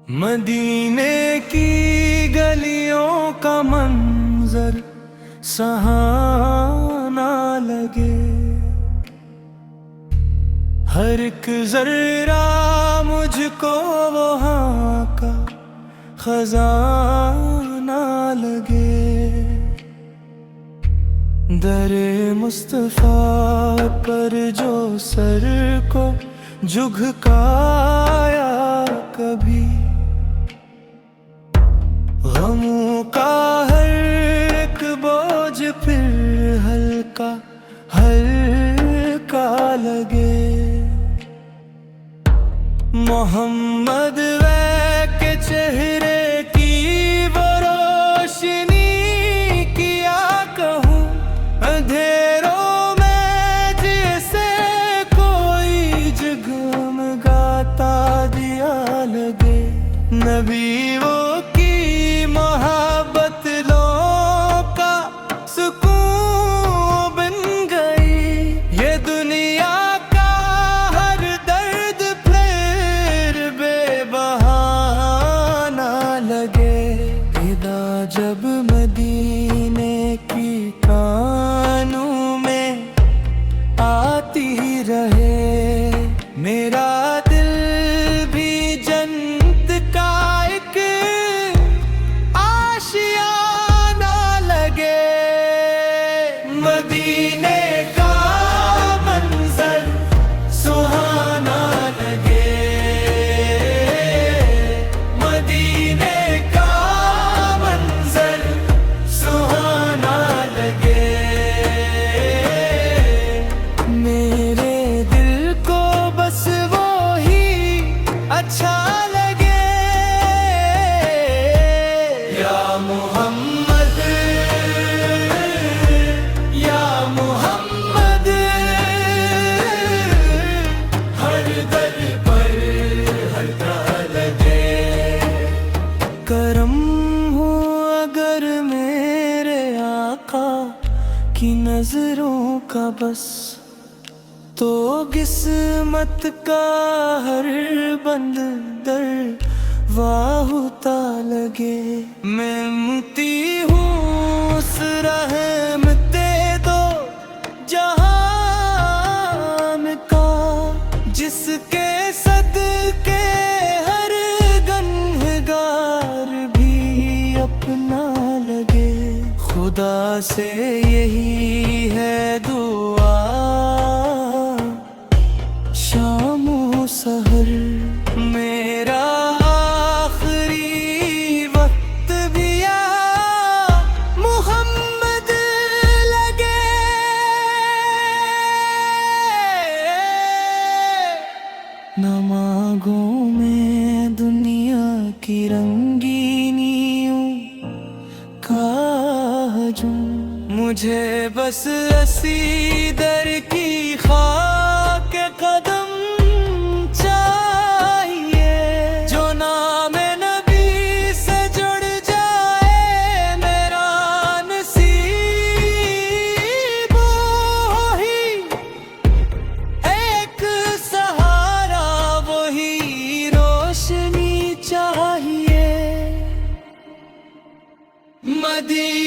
मदीने की गलियों का मंजर सहाना लगे, हर एक जर्रा मुझको वहाँ का खजाना लगे। दरे मुस्तफा पर जो सर को झुकाया कभी, गमों का हर एक बोझ फिर हल्का हल्का लगे। मोहम्मद के चेहरे की वो रोशनी किया कहूँ, अंधेरों में जैसे कोई जगमगाता दिया लगे। नबी वो मोहब्बत लो का सुकून बन गई, ये दुनिया का हर दर्द फिर बेबहाना लगे। इदा जब मदीने की कानों में आती रहे, मेरा दिल भी जन्नत का एक मदीने का मंजर सुहाना लगे, मदीने का मंजर सुहाना लगे। मेरे दिल को बस वो ही अच्छा लगे। या मोहम्मद करम हो अगर मेरे आका की नजरों का बस, तो किस्मत का हर बंद दर वाहुता लगे। मैं मुती हूँ उस रहमते दो जहान का, जिसके सदके हर गनहगार भी अपना लगे। खुदा से यही है दुआ शामो सहर, मेरा आखिरी वक्त भी या मुहम्मद लगे। न मांगो में दुनिया की रंगीनियों का हजूम, मुझे बस असीदर की खाक कदम चाहिए, जो नाम नबी से जुड़ जाए मेरा नसीब वही, एक सहारा वही रोशनी चाहिए। मदीना